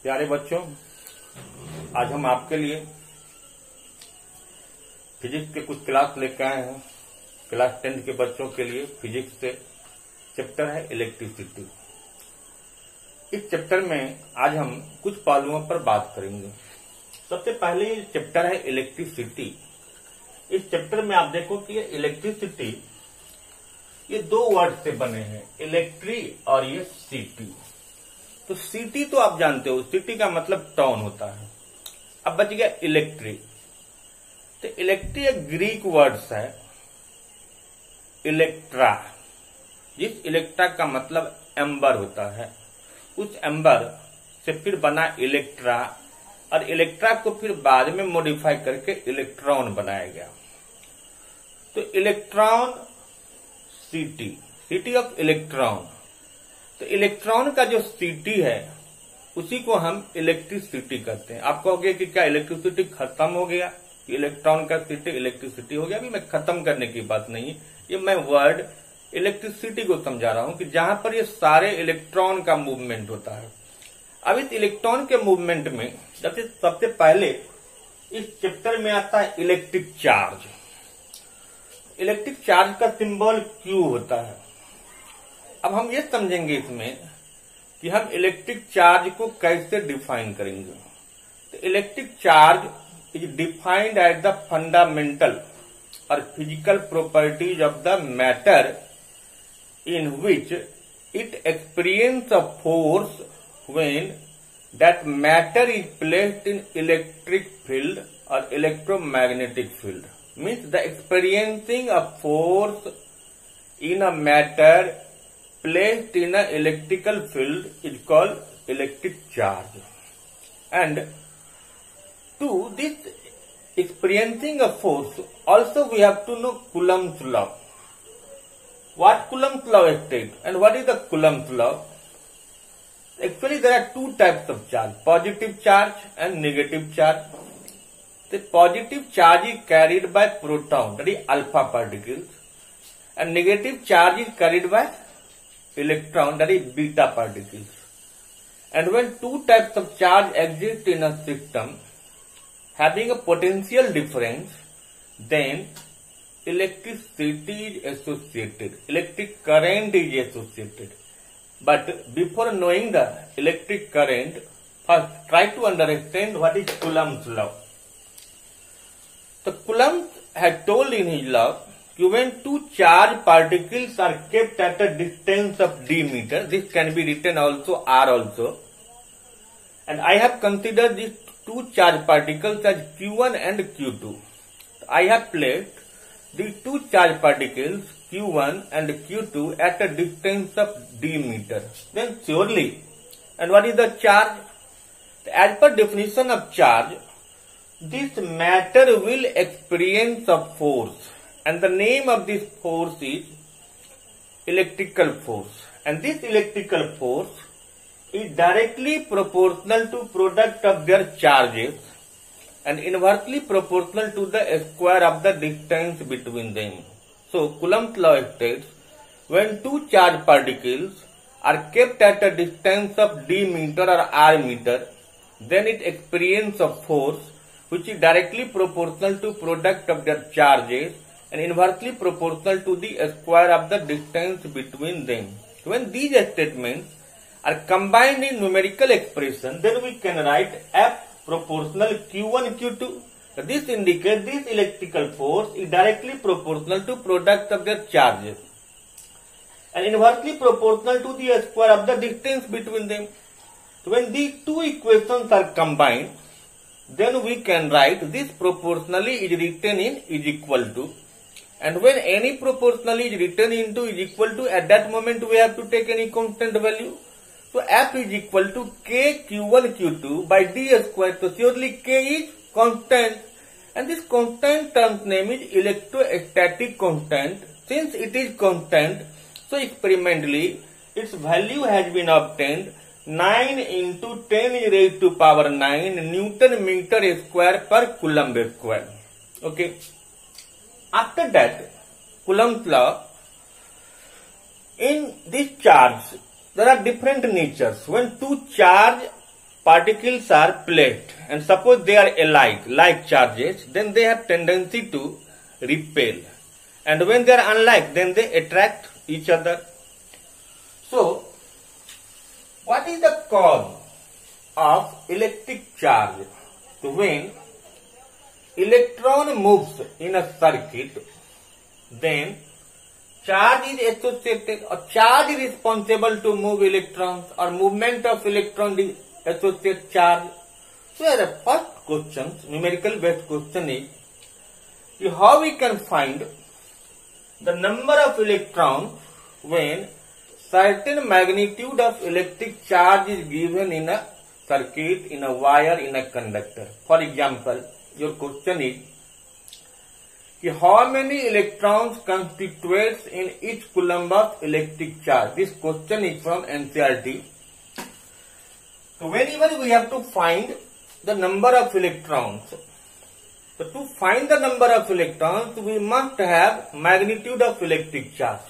प्यारे बच्चों, आज हम आपके लिए फिजिक्स के कुछ क्लास लेकर आए हैं। क्लास 10 के बच्चों के लिए फिजिक्स से चैप्टर है इलेक्ट्रिसिटी। इस चैप्टर में आज हम कुछ पहलुओं पर बात करेंगे। सबसे पहले ये चैप्टर है इलेक्ट्रिसिटी। इस चैप्टर में आप देखो कि ये इलेक्ट्रिसिटी ये दो वर्ड से बने हैं, इलेक्ट्री और ये सिटी। तो सिटी तो आप जानते हो, सिटी का मतलब टाउन होता है। अब बच गया इलेक्ट्री। तो इलेक्ट्री एक ग्रीक वर्ड्स है, इलेक्ट्रा, जिस इलेक्ट्रा का मतलब एम्बर होता है। उस एम्बर से फिर बना इलेक्ट्रा, और इलेक्ट्रा को फिर बाद में मॉडिफाई करके इलेक्ट्रॉन बनाया गया। तो electron city, city of electron. तो इलेक्ट्रॉन का जो सिटी है उसी को हम इलेक्ट्रिसिटी कहते हैं। आप कहोगे कि क्या इलेक्ट्रिसिटी खत्म हो गया, इलेक्ट्रॉन का सिटी इलेक्ट्रिसिटी हो गया? अभी मैं खत्म करने की बात नहीं, ये मैं वर्ड इलेक्ट्रिसिटी को समझा रहा हूं कि जहां पर ये सारे इलेक्ट्रॉन का मूवमेंट होता है। अब इस इलेक्ट्रॉन के मूवमेंट में जैसे सबसे पहले इस चैप्टर में आता है इलेक्ट्रिक चार्ज। इलेक्ट्रिक चार्ज का सिंबल Q होता है। अब हम ये समझेंगे इसमें कि हम इलेक्ट्रिक चार्ज को कैसे डिफाइन करेंगे। तो electric charge is defined as the fundamental और physical properties of the matter in which it experience a force when that matter is placed in electric field और electromagnetic field. Means the experiencing a force in a matter placed in an electrical field is called electric charge. And to this experiencing a force also we have to know Coulomb's law. What Coulomb's law states and what is the Coulomb's law? Actually there are two types of charge, positive charge and negative charge. The positive charge is carried by proton, that is alpha particles, and negative charge is carried by electron, that is beta particles. And when two types of charge exist in a system having a potential difference, then electricity is associated, electric current is associated. But before knowing the electric current, first try to understand what is Coulomb's law. So Coulomb had told in his law that when two charged particles are kept at a distance of d meter, this can be written also r also, and I have considered these two charged particles as q1 and q2. I have placed these two charged particles q1 and q2 at a distance of d meter. Then surely, and what is the charge? As per definition of charge, this matter will experience a force, and the name of this force is electrical force. And this electrical force is directly proportional to product of their charges and inversely proportional to the square of the distance between them. So Coulomb's law states when two charged particles are kept at a distance of d meter or r meter, then it experiences a force which is directly proportional to product of their charges and inversely proportional to the square of the distance between them. When these statements are combined in numerical expression, then we can write F proportional Q1 Q2. This indicates this electrical force is directly proportional to product of their charges and inversely proportional to the square of the distance between them. When these two equations are combined, then we can write this proportionally is written in is equal to, and when any proportionally is written into is equal to, at that moment we have to take any constant value. So F is equal to K Q1 Q2 by D square. So surely K is constant, and this constant term's name is electrostatic constant. Since it is constant, so experimentally its value has been obtained 9 into 10 raised to power 9 Newton meter square per Coulomb square. Okay. After that, Coulomb's law, in this charge, there are different natures. When two charge particles are placed and suppose they are alike, like charges, then they have tendency to repel. And when they are unlike, then they attract each other. So, what is the cause of electric charge? So, when electron moves in a circuit, then charge is associated, or charge is responsible to move electrons, or movement of electron is associated charge. So, the first question, numerical based question is how we can find the number of electrons when certain magnitude of electric charge is given in a circuit, in a wire, in a conductor. For example, your question is how many electrons constitutes in each coulomb of electric charge. This question is from NCERT. So whenever we have to find the number of electrons, so to find the number of electrons, we must have magnitude of electric charge.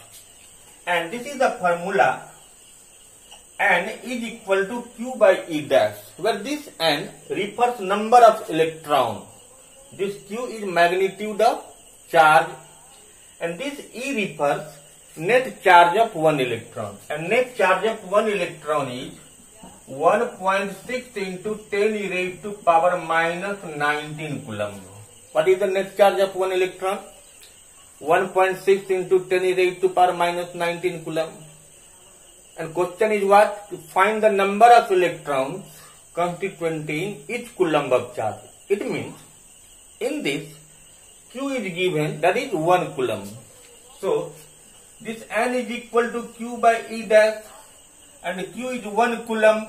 And this is the formula, N is equal to Q by E dash, where this N refers number of electrons. This Q is magnitude of charge, and this E refers net charge of one electron. And net charge of one electron is 1.6 into 10 raised to power minus 19 coulomb. What is the net charge of one electron? 1.6 into 10 raised to power minus 19 coulomb. And question is what? To find the number of electrons constituting each coulomb of charge. It means in this Q is given, that is 1 coulomb. So this N is equal to Q by E dash, and Q is 1 coulomb,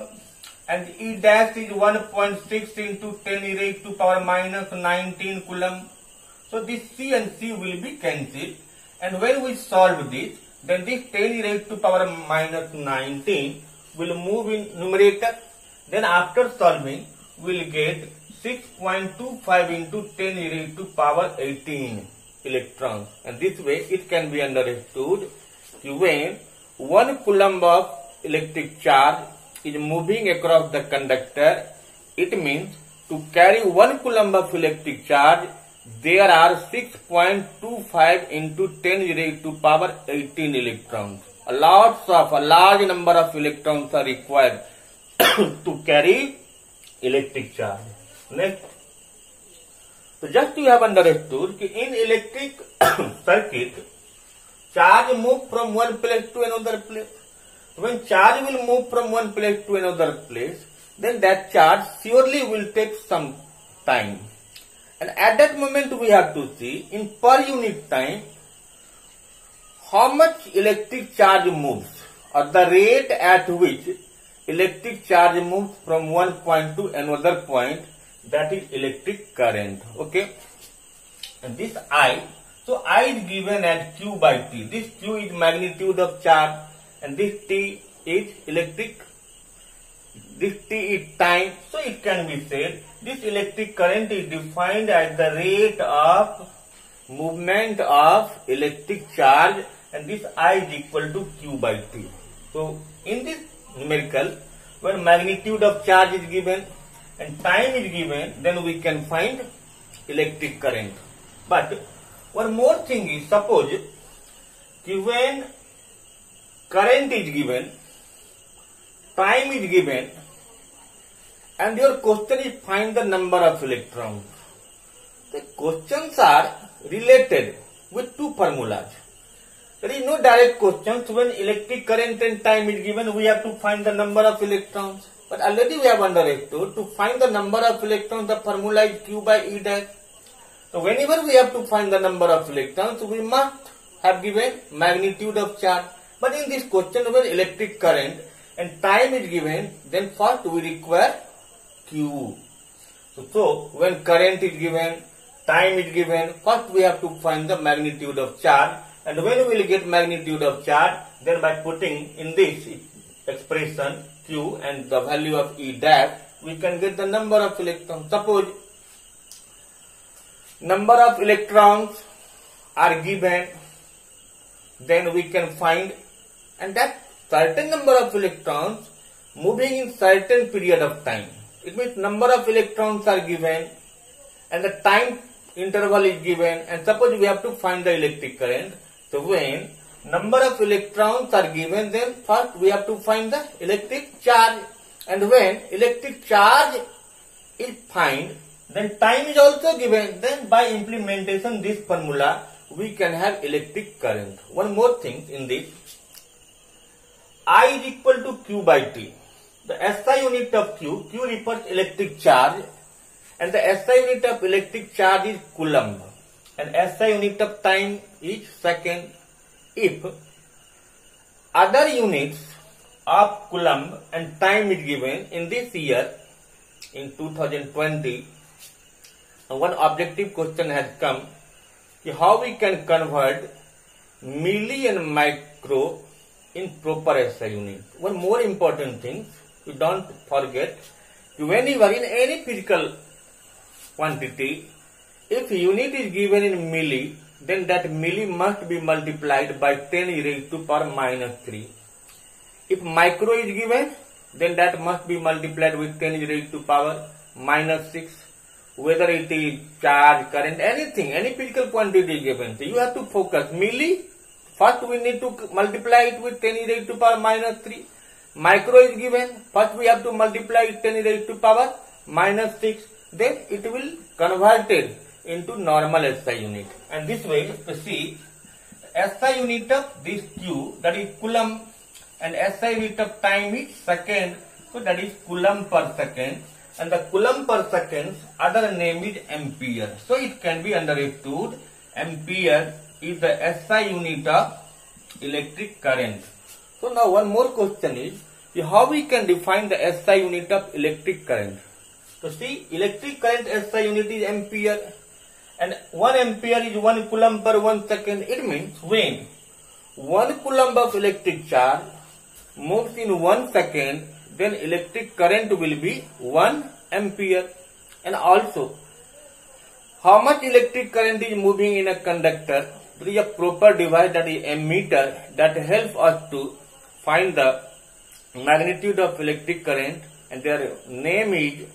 and E dash is 1.6 into 10 raised to power minus 19 coulomb. So this C and C will be cancelled, and when we solve this, then this 10 raised to power minus 19 will move in numerator. Then after solving, we will get 6.25 into 10 raised to power 18 electrons. And this way it can be understood when 1 coulomb of electric charge is moving across the conductor, it means to carry 1 coulomb of electric charge, there are 6.25 into 10 raised to power 18 electrons. A large number of electrons are required to carry electric charge. Next, so just you have understood that in electric circuit, charge move from one place to another place. When charge will move from one place to another place, then that charge surely will take some time. And at that moment we have to see in per unit time how much electric charge moves, or the rate at which electric charge moves from one point to another point, that is electric current. Okay. And this I, so I is given as Q by T. This Q is magnitude of charge, and this T is electric, this T is time. So it can be said this electric current is defined as the rate of movement of electric charge, and this I is equal to Q by T. So in this numerical, when magnitude of charge is given and time is given, then we can find electric current. But one more thing is, suppose given current is given, time is given, and your question is find the number of electrons. The questions are related with two formulas. There is no direct questions. When electric current and time is given, we have to find the number of electrons. But already we have understood, to find the number of electrons, the formula is Q by E dash. So whenever we have to find the number of electrons, we must have given magnitude of charge. But in this question, when electric current and time is given, then first we require Q. So when current is given, time is given, first we have to find the magnitude of charge. And when we will get magnitude of charge, then by putting in this expression Q and the value of E dash, we can get the number of electrons. Suppose number of electrons are given, then we can find, and that certain number of electrons moving in certain period of time. It means number of electrons are given and the time interval is given, and suppose we have to find the electric current. So when number of electrons are given, then first we have to find the electric charge, and when electric charge is found, then time is also given. Then by implementation this formula we can have electric current. One more thing in this, I is equal to Q by T. The SI unit of Q refers electric charge, and the SI unit of electric charge is coulomb, and SI unit of time is second. If other units of coulomb and time is given in this year, in 2020, one objective question has come, how we can convert milli and micro in proper SI unit. One more important thing, you don't forget, whenever in any physical quantity, if unit is given in milli, then that milli must be multiplied by 10 raised to power minus 3. If micro is given, then that must be multiplied with 10 raised to power minus 6. Whether it is charge, current, anything, any physical quantity is given. So you have to focus. Milli, first we need to multiply it with 10 raised to power minus 3. Micro is given, first we have to multiply it 10 raised to power minus 6. Then it will converted into normal SI unit. And this way, see, SI unit of this Q, that is coulomb, and SI unit of time is second, so that is coulomb per second, and the coulomb per second other name is ampere. So it can be understood ampere is the SI unit of electric current. So now one more question is, how we can define the SI unit of electric current? So see, electric current SI unit is ampere, and 1 ampere is 1 coulomb per 1 second. It means when 1 coulomb of electric charge moves in 1 second, then electric current will be 1 ampere. And also, how much electric current is moving in a conductor? There is a proper device, that is ammeter, that helps us to find the magnitude of electric current, and their name is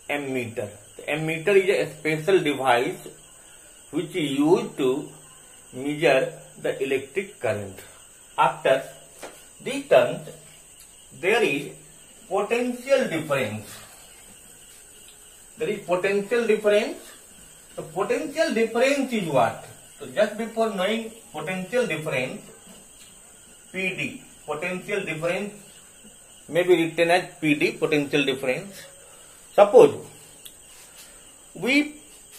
ammeter. The ammeter is a special device which is used to measure the electric current. After these terms, there is potential difference. There is potential difference. The potential difference is what? So just before knowing potential difference, PD, potential difference may be written as PD, potential difference. Suppose we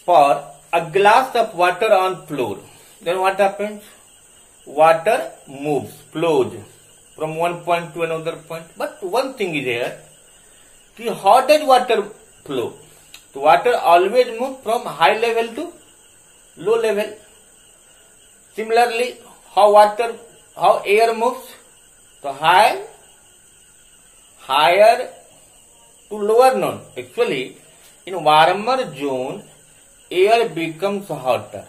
pour a glass of water on floor, then what happens? Water moves, flows from one point to another point. But one thing is here, how does water flow? So water always moves from high level to low level. Similarly, how air moves? So higher to lower node. Actually, in warmer zone, air becomes hotter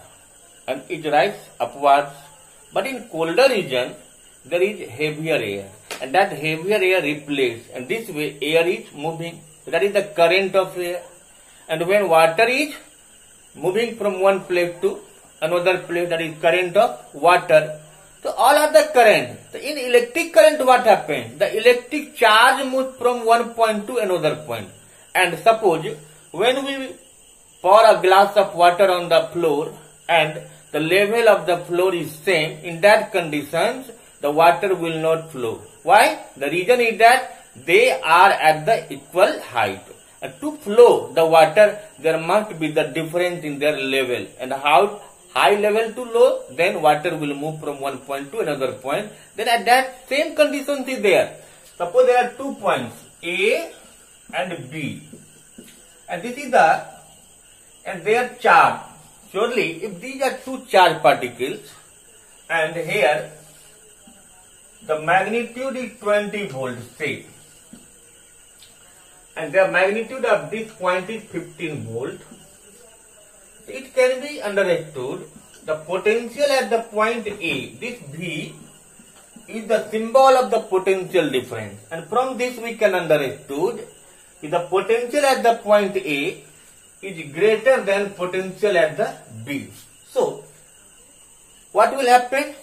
and it rises upwards. But in colder region, there is heavier air, and that heavier air replaces, and this way air is moving. That is the current of air. And when water is moving from one place to another place, that is current of water. So all are the current. So in electric current, what happens? The electric charge moves from one point to another point. And suppose when we pour a glass of water on the floor and the level of the floor is same, in that conditions the water will not flow. Why? The reason is that they are at the equal height. And to flow the water, there must be the difference in their level. And how high level to low, then water will move from one point to another point. Then at that same conditions is there. Suppose there are 2 points, A and B. And this is and their charge. Surely, if these are two charged particles, and here the magnitude is 20 volts, say, and the magnitude of this point is 15 volt, it can be understood the potential at the point A, this V, is the symbol of the potential difference, and from this we can understood if the potential at the point A is greater than potential at the B. So what will happen?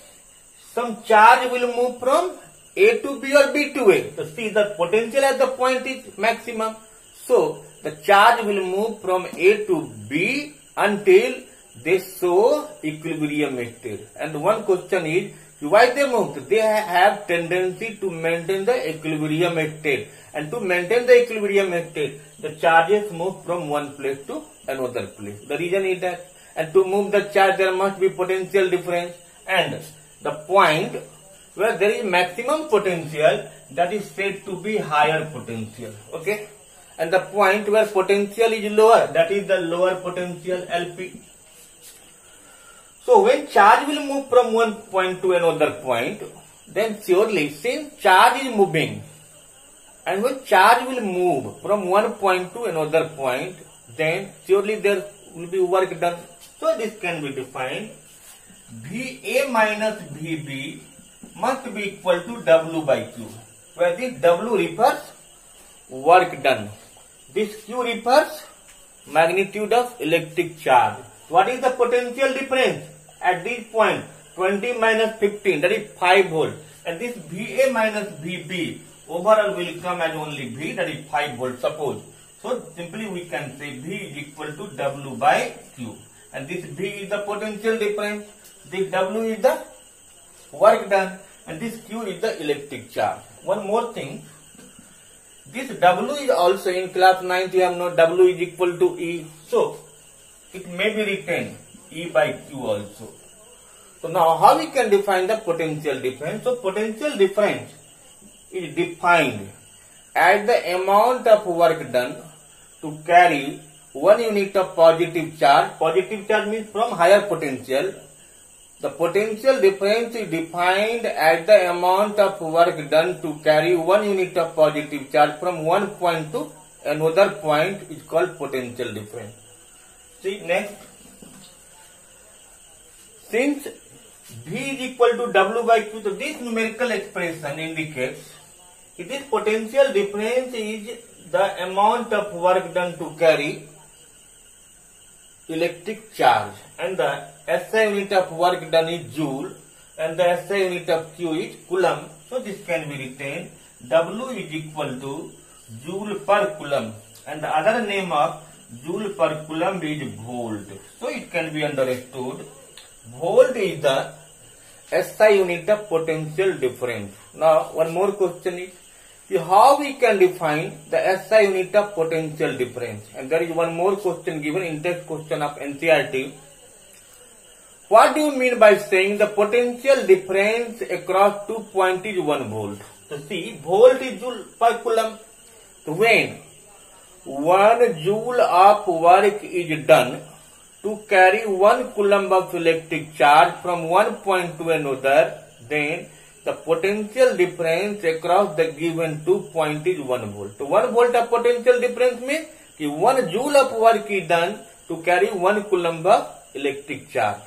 Some charge will move from A to B or B to A. So see, the potential at the point is maximum. So the charge will move from A to B until they show equilibrium state. And one question is, why they moved? They have tendency to maintain the equilibrium state. And to maintain the equilibrium state, the charges move from one place to another place. The reason is that, and to move the charge there must be potential difference, and the point where there is maximum potential, that is said to be higher potential. Okay, and the point where potential is lower, that is the lower potential, LP. So when charge will move from one point to another point, then surely since charge is moving, and when charge will move from one point to another point, then surely there will be work done. So this can be defined, VA minus VB must be equal to W by Q, where this W refers work done. This Q refers magnitude of electric charge. What is the potential difference at this point? 20 minus 15, that is 5 volt. And this VA minus VB overall will come as only V, that is 5 volt, suppose. So simply we can say V is equal to W by Q. And this V is the potential difference, this W is the work done, and this Q is the electric charge. One more thing, this W is also in class 9th you have known W is equal to E. So it may be written E by Q also. So now how we can define the potential difference? So potential difference is defined as the amount of work done to carry 1 unit of positive charge. Positive charge means from higher potential. The potential difference is defined as the amount of work done to carry 1 unit of positive charge from one point to another point is called potential difference. See next. Since V is equal to W by Q, so this numerical expression indicates it is potential difference is the amount of work done to carry electric charge, and the SI unit of work done is joule, and the SI unit of Q is coulomb. So this can be written W is equal to joule per coulomb, and the other name of joule per coulomb is volt. So it can be understood volt is the SI unit of potential difference. Now one more question is, how we can define the SI unit of potential difference? And there is one more question given in text question of NCERT. What do you mean by saying the potential difference across 2 points is 1 volt? So see, volt is joule per coulomb. So when 1 joule of work is done to carry 1 coulomb of electric charge from one point to another, then the potential difference across the given 2 points is 1 volt. So 1 volt of potential difference means 1 joule of work is done to carry 1 coulomb of electric charge.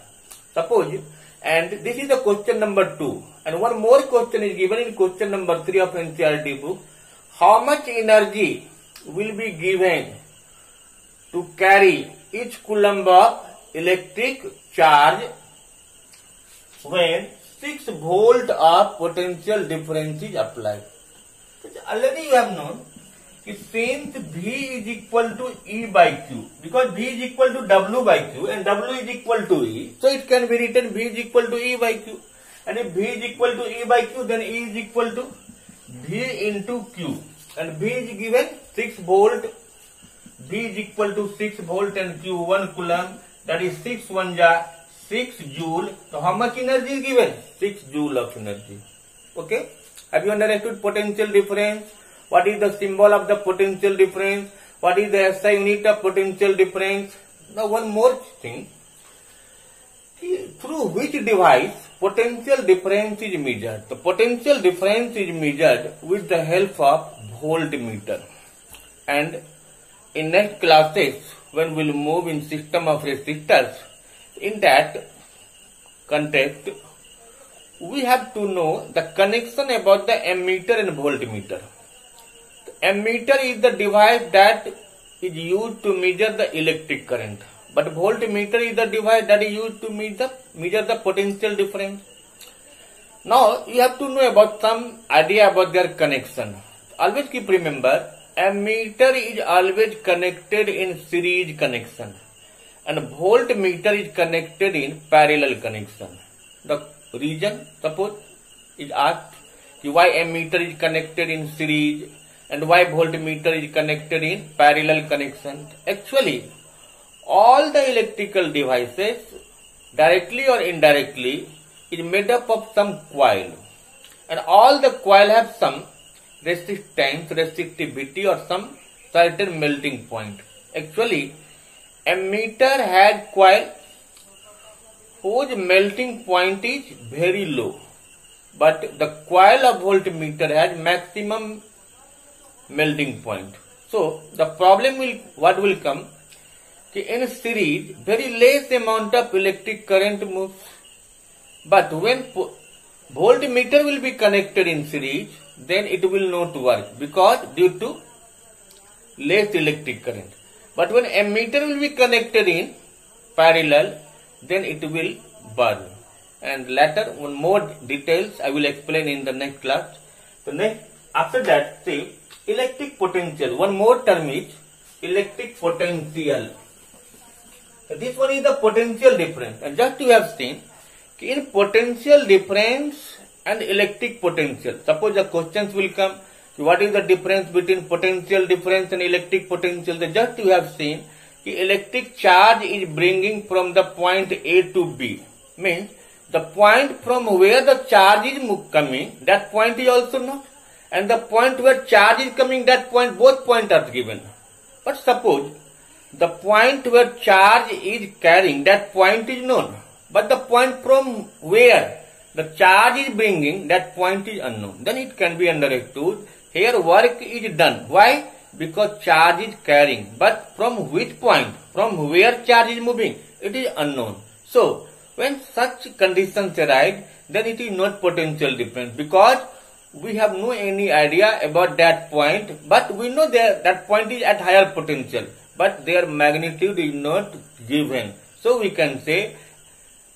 Suppose, and this is the question number 2. And one more question is given in question number 3 of NCERT book. How much energy will be given to carry each coulomb of electric charge when 6 volt of potential difference is applied? Already you have known, since V is equal to E by Q, because V is equal to W by Q and W is equal to E, so it can be written V is equal to E by Q. And if V is equal to E by Q, then E is equal to V into Q. And V is given 6 volt, V is equal to 6 volt and Q 1 coulomb, that is 6 1 ja 6 joule. So how much energy is given? 6 joule of energy. Okay. Have you understood potential difference? What is the symbol of the potential difference? What is the SI unit of potential difference? Now one more thing. Through which device potential difference is measured? The potential difference is measured with the help of voltmeter. And in next classes, when we will move in system of resistors, in that context, we have to know the connection about the ammeter and voltmeter. The ammeter is the device that is used to measure the electric current, but voltmeter is the device that is used to measure the potential difference. Now you have to know about some idea about their connection. Always keep remember, ammeter is always connected in series connection and voltmeter is connected in parallel connection. The reason, suppose, is asked why ammeter is connected in series and why voltmeter is connected in parallel connection. Actually, all the electrical devices, directly or indirectly, is made up of some coil, and all the coil have some resistance, resistivity, or some certain melting point. Actually, ammeter has coil whose melting point is very low, but the coil of voltmeter has maximum melting point. So the problem what will come, in series very less amount of electric current moves, but when voltmeter will be connected in series, then it will not work because due to less electric current. But when ammeter will be connected in parallel, then it will burn. And later, one more details I will explain in the next class. So next, after that, see, electric potential. One more term is electric potential. So this one is the potential difference. And just you have seen, in potential difference and electric potential, suppose the questions will come, what is the difference between potential difference and electric potential? The just you have seen, electric charge is bringing from the point A to B. Means the point from where the charge is coming, that point is also not. And the point where charge is coming, that point, both points are given. But suppose the point where charge is carrying, that point is known. But the point from where the charge is bringing, that point is unknown. Then it can be understood, here work is done. Why? Because charge is carrying. But from which point? From where charge is moving? It is unknown. So, when such conditions arise, then it is not potential difference because we have no any idea about that point, but we know that point is at higher potential, but their magnitude is not given. So we can say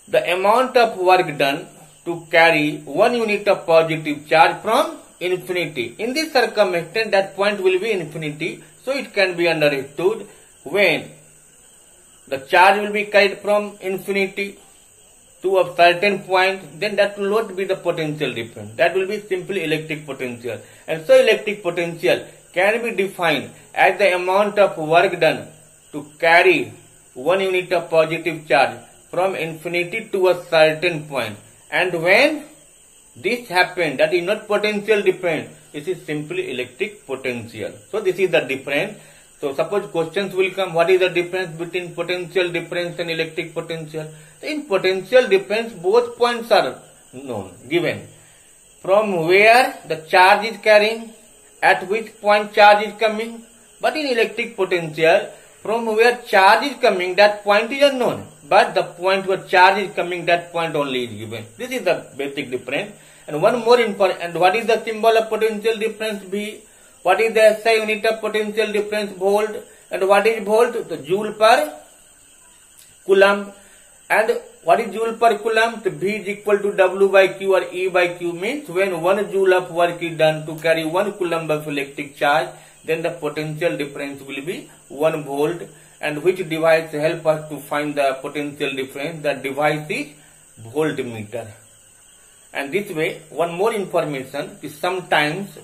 the amount of work done to carry 1 unit of positive charge from infinity. In this circumstance, that point will be infinity. So it can be understood when the charge will be carried from infinity to a certain point, then that will not be the potential difference. That will be simply electric potential. And so electric potential can be defined as the amount of work done to carry 1 unit of positive charge from infinity to a certain point. And when this happens, that is not potential difference, this is simply electric potential. So this is the difference. So suppose questions will come, what is the difference between potential difference and electric potential? In potential difference, both points are known, given. From where the charge is carrying, at which point charge is coming. But in electric potential, from where charge is coming, that point is unknown. But the point where charge is coming, that point only is given. This is the basic difference. And one more important, and what is the symbol of potential difference? V. What is the SI unit of potential difference? Volt. And what is volt? The joule per coulomb. And what is joule per coulomb? The V is equal to W by Q or E by Q, means when 1 joule of work is done to carry 1 coulomb of electric charge, then the potential difference will be 1 volt. And which device help us to find the potential difference? The device is voltmeter. And this way, one more information is sometimes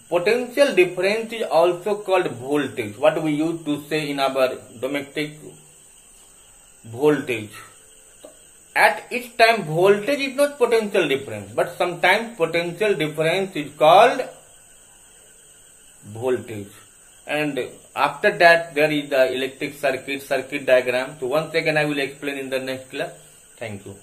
potential difference is also called voltage. What we used to say in our domestic voltage. At each time, voltage is not potential difference, but sometimes potential difference is called voltage. And after that, there is the electric circuit diagram. So once again, I will explain in the next class. Thank you.